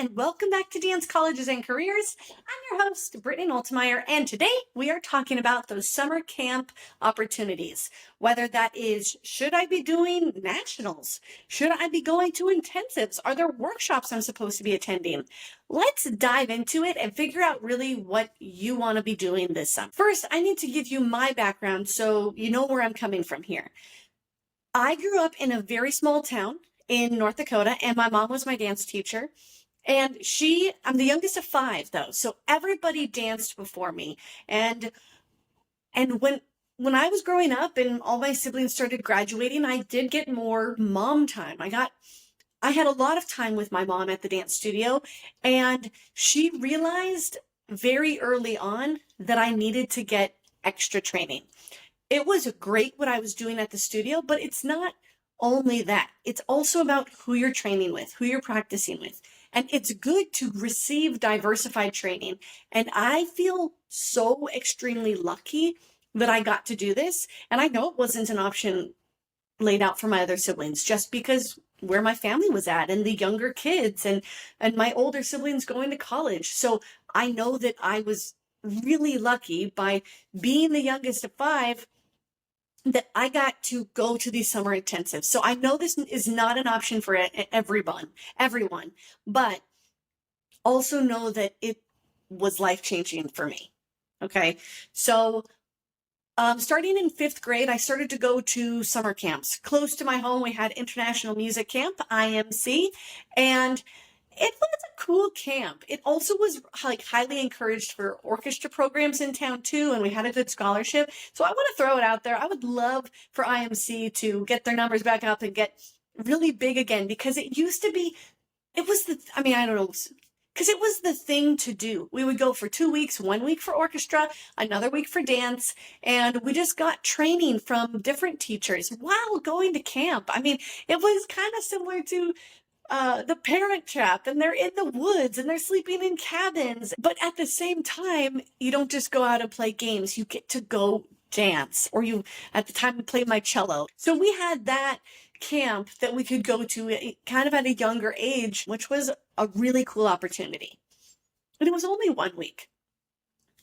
and welcome back to Dance Colleges and Careers. I'm your host, Brittany Noltimier, and today we are talking about those summer camp opportunities. Whether that is, should I be doing nationals? Should I be going to intensives? Are there workshops I'm supposed to be attending? Let's dive into it and figure out really what you want to be doing this summer. First, I need to give you my background so you know where I'm coming from here. I grew up in a very small town in North Dakota, and my mom was my dance teacher. And I'm the youngest of five though, so everybody danced before me. And when I was growing up and all my siblings started graduating, I did get more mom time. I had a lot of time with my mom at the dance studio, and she realized very early on that I needed to get extra training. It was great what I was doing at the studio, but it's not only that. It's also about who you're training with, who you're practicing with. And it's good to receive diversified training. And I feel so extremely lucky that I got to do this. And I know it wasn't an option laid out for my other siblings just because where my family was at and the younger kids and my older siblings going to college. So I know that I was really lucky by being the youngest of five that I got to go to these summer intensives. So I know this is not an option for everyone, but also know that it was life-changing for me. Okay. So starting in 5th grade, I started to go to summer camps. Close to my home, we had International Music Camp, IMC, and it was a cool camp. It also was highly encouraged for orchestra programs in town too, and we had a good scholarship. So I want to throw it out there. I would love for IMC to get their numbers back up and get really big again, because it used to be, I don't know, because it was the thing to do. We would go for 2 weeks, 1 week for orchestra, another week for dance, and we just got training from different teachers while going to camp. It was kind of similar to the Parent Trap, and they're in the woods and they're sleeping in cabins. But at the same time, you don't just go out and play games. You get to go dance, or at the time, we played my cello. So we had that camp that we could go to kind of at a younger age, which was a really cool opportunity. And it was only 1 week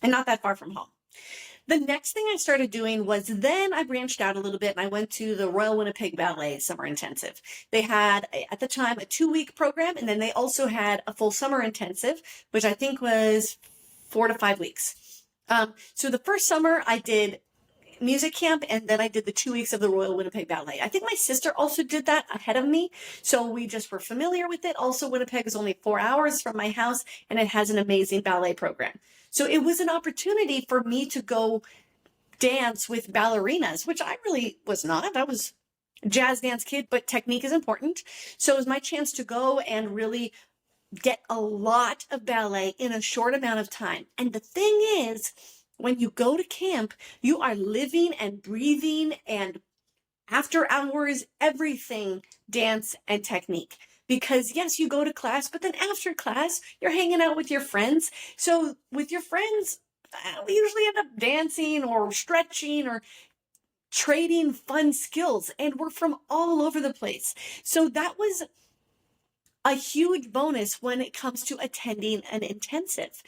and not that far from home. The next thing I started doing was then I branched out a little bit and I went to the Royal Winnipeg Ballet Summer Intensive. They had, at the time, a 2-week program, and then they also had a full summer intensive, which I think was 4 to 5 weeks. So the first summer I did music camp, and then I did the 2 weeks of the Royal Winnipeg Ballet. I think my sister also did that ahead of me, so we just were familiar with it. Also, Winnipeg is only 4 hours from my house, and it has an amazing ballet program. So it was an opportunity for me to go dance with ballerinas, which I really was not. I was a jazz dance kid, but technique is important. So it was my chance to go and really get a lot of ballet in a short amount of time. And the thing is, when you go to camp, you are living and breathing and after hours, everything dance and technique. Because yes, you go to class, but then after class, you're hanging out with your friends. So with your friends, we usually end up dancing or stretching or trading fun skills, and we're from all over the place. So that was a huge bonus when it comes to attending an intensive.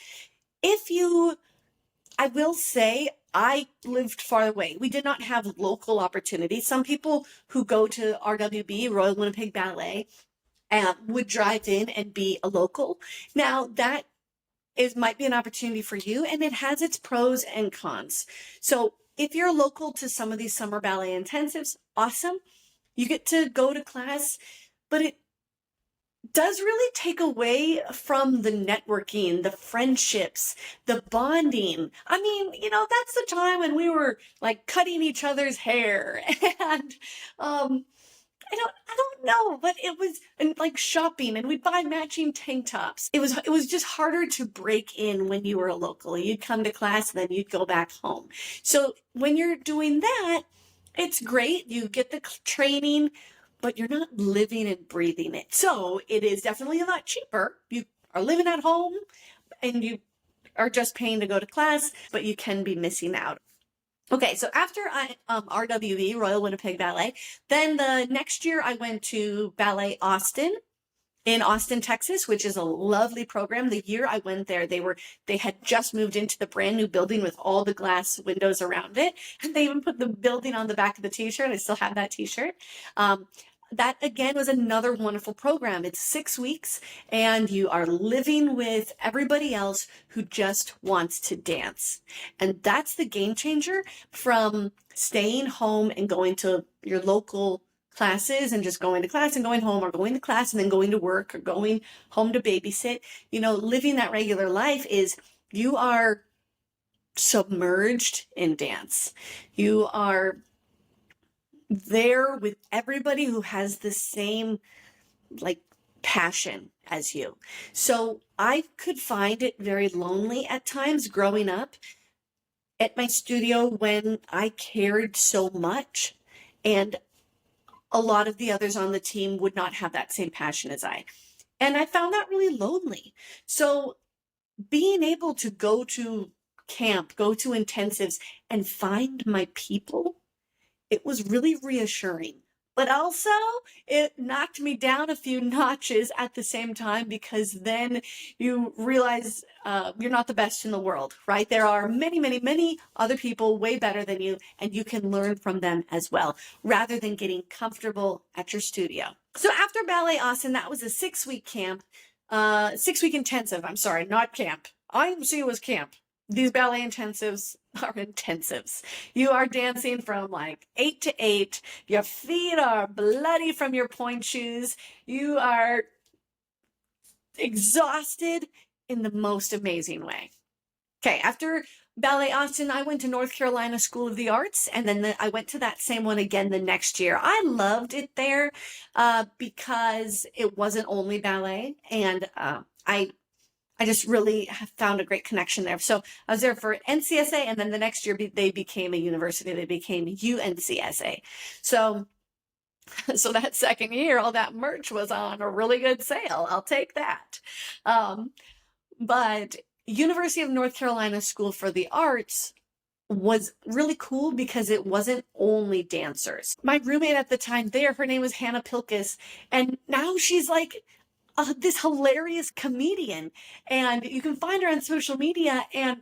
I will say, I lived far away. We did not have local opportunities. Some people who go to RWB, Royal Winnipeg Ballet, would drive in and be a local. Now, that might be an opportunity for you, and it has its pros and cons. So if you're local to some of these summer ballet intensives, awesome. You get to go to class, but it does really take away from the networking, the friendships, the bonding. That's the time when we were cutting each other's hair and I don't know, but it was shopping, and we'd buy matching tank tops. It was just harder to break in when you were a local. You'd come to class and then you'd go back home. So when you're doing that, it's great. You get the training, but you're not living and breathing it. So it is definitely a lot cheaper. You are living at home and you are just paying to go to class, but you can be missing out. Okay, so after RWE, Royal Winnipeg Ballet, then the next year I went to Ballet Austin, in Austin, Texas, which is a lovely program. The year I went there, they had just moved into the brand new building with all the glass windows around it. And they even put the building on the back of the t-shirt. I still have that t-shirt. That again was another wonderful program. It's 6 weeks and you are living with everybody else who just wants to dance. And that's the game changer from staying home and going to your local classes and just going to class and going home, or going to class and then going to work, or going home to babysit. Living that regular life is you are submerged in dance. You are there with everybody who has the same passion as you. So I could find it very lonely at times growing up at my studio when I cared so much, and a lot of the others on the team would not have that same passion as I. And I found that really lonely. So being able to go to camp, go to intensives, and find my people, it was really reassuring. But also, it knocked me down a few notches at the same time, because then you realize you're not the best in the world, right? There are many, many, many other people way better than you, and you can learn from them as well, rather than getting comfortable at your studio. So after Ballet Austin, that was a 6-week camp, 6-week intensive, I'm sorry, not camp. IMC was camp. These ballet intensives are intensives. You are dancing from 8 to 8. Your feet are bloody from your pointe shoes. You are exhausted in the most amazing way. Okay, after Ballet Austin, I went to North Carolina School of the Arts, and then I went to that same one again the next year. I loved it there because it wasn't only ballet, and I just really found a great connection there. So I was there for NCSA, and then the next year they became a university. They became UNCSA. So that second year, all that merch was on a really good sale. I'll take that. But University of North Carolina School for the Arts was really cool because it wasn't only dancers. My roommate at the time there, her name was Hannah Pilkis, and now she's this hilarious comedian, and you can find her on social media, and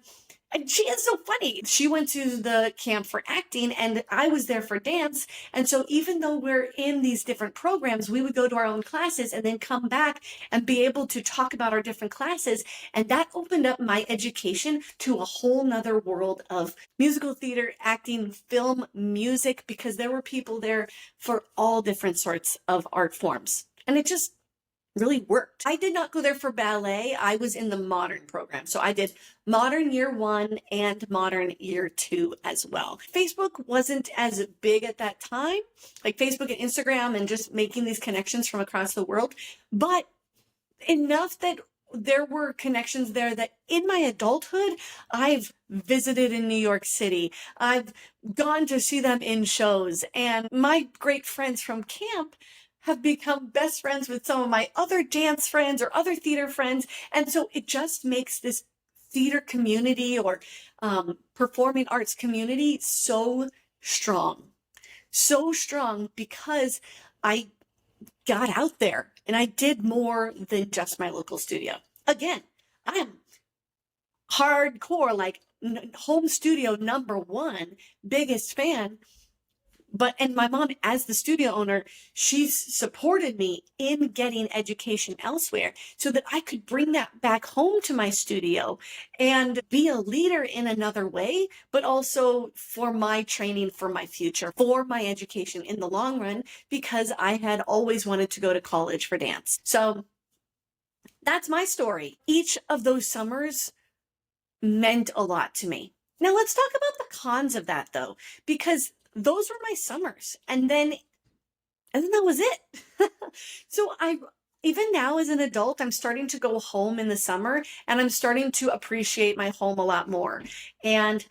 she is so funny. She went to the camp for acting, and I was there for dance. And so even though we're in these different programs, we would go to our own classes and then come back and be able to talk about our different classes. And that opened up my education to a whole nother world of musical theater, acting, film, music, because there were people there for all different sorts of art forms. And it just really worked. I did not go there for ballet. I was in the modern program. So I did modern year 1 and modern year 2 as well. Facebook wasn't as big at that time, like Facebook and Instagram and just making these connections from across the world, but enough that there were connections there that in my adulthood, I've visited in New York City. I've gone to see them in shows, and my great friends from camp have become best friends with some of my other dance friends or other theater friends. And so it just makes this theater community or performing arts community so strong because I got out there and I did more than just my local studio. Again, I am hardcore, home studio #1, biggest fan. And my mom, as the studio owner, she's supported me in getting education elsewhere so that I could bring that back home to my studio and be a leader in another way, but also for my training, for my future, for my education in the long run, because I had always wanted to go to college for dance. So that's my story. Each of those summers meant a lot to me. Now let's talk about the cons of that, though, because those were my summers. And then that was it. So even now as an adult, I'm starting to go home in the summer, and I'm starting to appreciate my home a lot more. And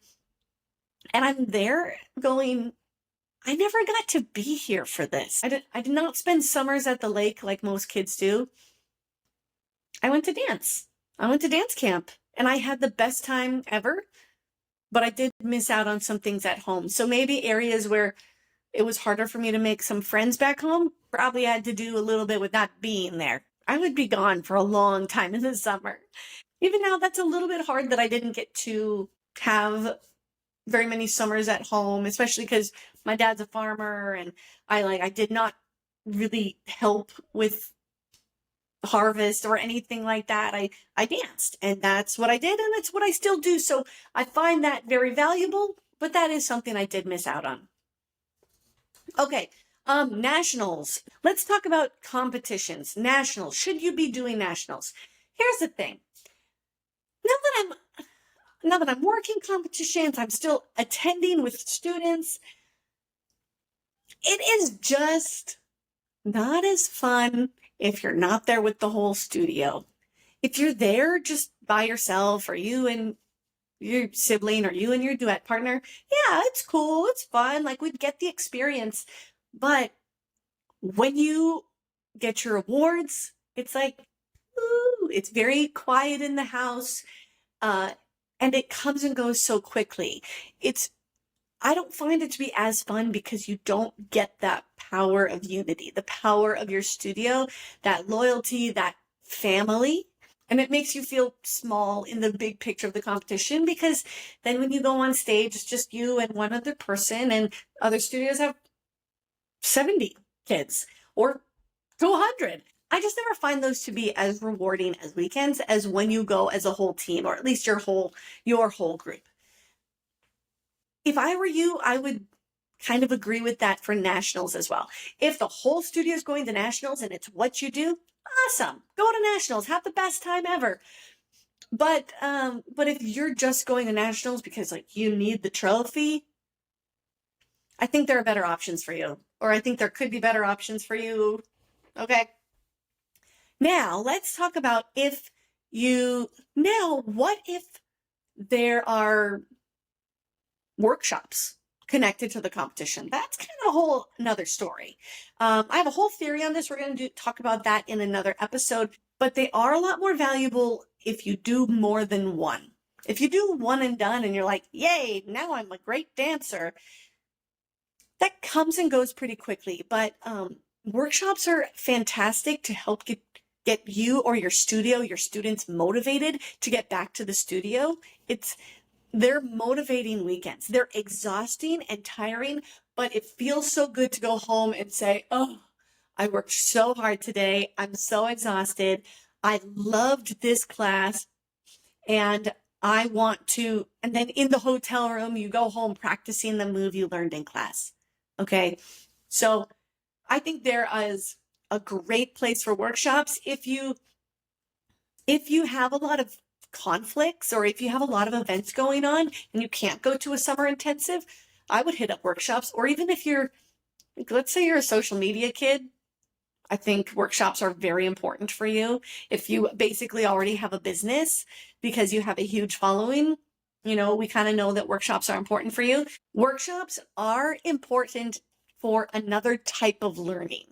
I'm there going, I never got to be here for this. I did not spend summers at the lake like most kids do. I went to dance. I went to dance camp, and I had the best time ever. But I did miss out on some things at home. So maybe areas where it was harder for me to make some friends back home probably had to do a little bit with not being there. I would be gone for a long time in the summer. Even now, that's a little bit hard that I didn't get to have very many summers at home, especially because my dad's a farmer and I did not really help with harvest or anything like that. I danced and that's what I did and that's what I still do. So I find that very valuable, but that is something I did miss out on. Okay. Nationals. Let's talk about competitions. Nationals. Should you be doing nationals? Here's the thing. Now that I'm working competitions, I'm still attending with students. It is just not as fun if you're not there with the whole studio. If you're there just by yourself or you and your sibling or you and your duet partner, yeah, it's cool. It's fun. Like we'd get the experience. But when you get your awards, it's like, ooh, it's very quiet in the house. And it comes and goes so quickly. I don't find it to be as fun because you don't get that power of unity, the power of your studio, that loyalty, that family. And it makes you feel small in the big picture of the competition because then when you go on stage, it's just you and one other person, and other studios have 70 kids or 200. I just never find those to be as rewarding as weekends as when you go as a whole team, or at least your whole group. If I were you, I would kind of agree with that for nationals as well. If the whole studio is going to nationals and it's what you do, awesome. Go to nationals, have the best time ever. But if you're just going to nationals because like you need the trophy, I think there are better options for you, or I think there could be better options for you. Okay. Now let's talk about what if there are workshops connected to the competition? That's kind of a whole another story. I have a whole theory on this. We're going to talk about that in another episode, but they are a lot more valuable if you do more than one. If you do one and done and you're like, yay, now I'm a great dancer, that comes and goes pretty quickly. But workshops are fantastic to help get you or your studio, your students motivated to get back to the studio. They're motivating weekends. They're exhausting and tiring, but it feels so good to go home and say, oh, I worked so hard today. I'm so exhausted. I loved this class and I want to, and then in the hotel room, you go home practicing the move you learned in class. Okay. So I think there is a great place for workshops. If you have a lot of conflicts or if you have a lot of events going on and you can't go to a summer intensive, I would hit up workshops. Or even if let's say you're a social media kid, I think workshops are very important for you. If you basically already have a business because you have a huge following, we kind of know that workshops are important for you. Workshops are important for another type of learning.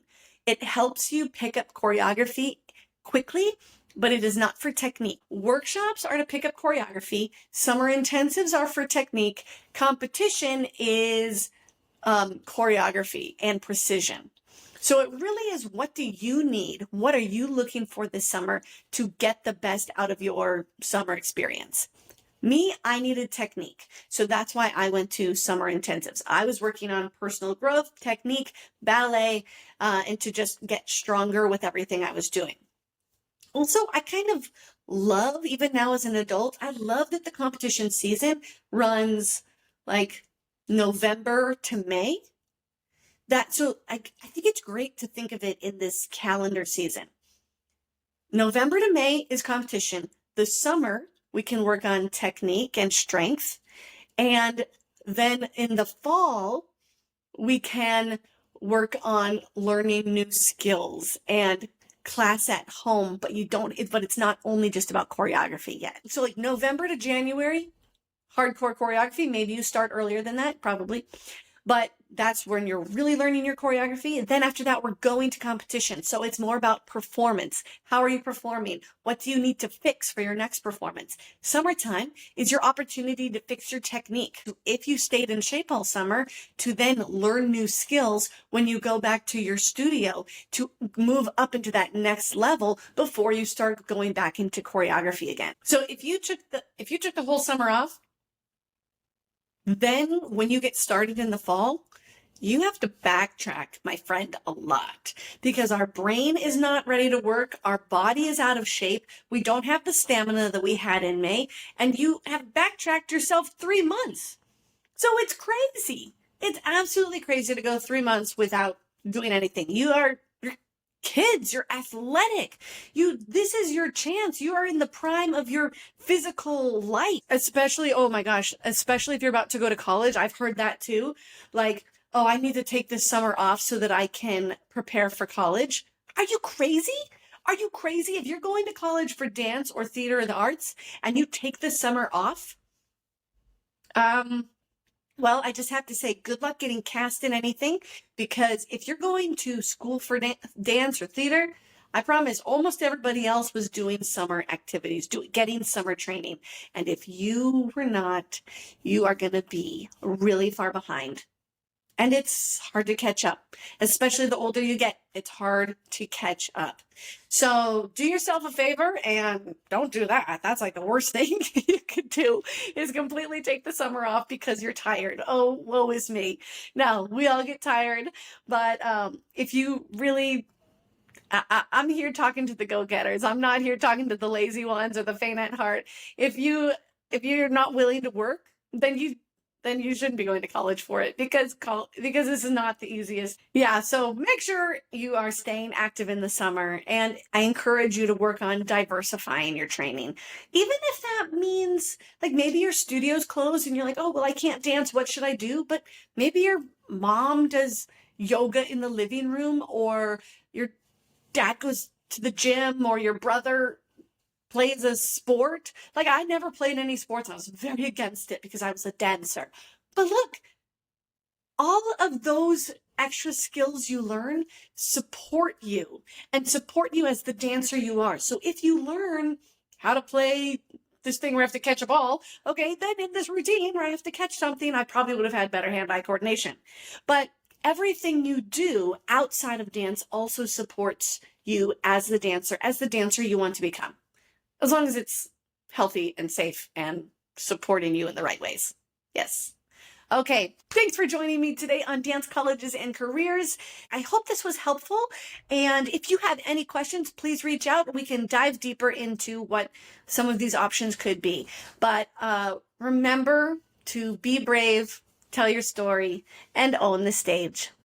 It helps you pick up choreography quickly, but it is not for technique. Workshops are to pick up choreography. Summer intensives are for technique. Competition is choreography and precision. So it really is, what do you need? What are you looking for this summer to get the best out of your summer experience? Me, I needed technique. So that's why I went to summer intensives. I was working on personal growth, technique, ballet, and to just get stronger with everything I was doing. Also, I kind of love, even now as an adult, I love that the competition season runs like November to May. So I think it's great to think of it in this calendar season. November to May is competition. The summer, we can work on technique and strength. And then in the fall, we can work on learning new skills and class at home, but it's not only just about choreography yet. So like November to January, hardcore choreography. Maybe you start earlier than that, probably. but that's when you're really learning your choreography. And then after that, we're going to competition. So it's more about performance. How are you performing? What do you need to fix for your next performance? Summertime is your opportunity to fix your technique. If you stayed in shape all summer, to then learn new skills when you go back to your studio to move up into that next level before you start going back into choreography again. So if you took the whole summer off, then when you get started in the fall, you have to backtrack, my friend, a lot because our brain is not ready to work. Our body is out of shape. We don't have the stamina that we had in May, and you have backtracked yourself 3 months. So it's crazy. It's absolutely crazy to go 3 months without doing anything. You're kids, you're athletic. This is your chance. You are in the prime of your physical life, especially, oh my gosh, especially if you're about to go to college. I've heard that too. Like, oh, I need to take this summer off so that I can prepare for college. Are you crazy? Are you crazy? If you're going to college for dance or theater or the arts and you take the summer off, well, I just have to say good luck getting cast in anything, because if you're going to school for dance or theater, I promise almost everybody else was doing summer activities, getting summer training. And if you were not, you are going to be really far behind. And it's hard to catch up, especially the older you get. It's hard to catch up. So do yourself a favor and don't do that. That's like the worst thing you could do, is completely take the summer off because you're tired. Oh, woe is me. No, we all get tired. But if you really, I'm here talking to the go-getters. I'm not here talking to the lazy ones or the faint at heart. If you're not willing to work, then you shouldn't be going to college for it, because this is not the easiest. Yeah, so make sure you are staying active in the summer, and I encourage you to work on diversifying your training. Even if that means, like, maybe your studio's closed and you're like, oh, well, I can't dance. What should I do? But maybe your mom does yoga in the living room, or your dad goes to the gym, or your brother plays a sport. Like, I never played any sports. I was very against it because I was a dancer. But look, all of those extra skills you learn support you as the dancer you are. So if you learn how to play this thing where I have to catch a ball, okay, then in this routine where I have to catch something, I probably would have had better hand-eye coordination. But everything you do outside of dance also supports you as the dancer you want to become, as long as it's healthy and safe and supporting you in the right ways. Yes. Okay, thanks for joining me today on Dance Colleges and Careers. I hope this was helpful. And if you have any questions, please reach out. We can dive deeper into what some of these options could be. But remember to be brave, tell your story, and own the stage.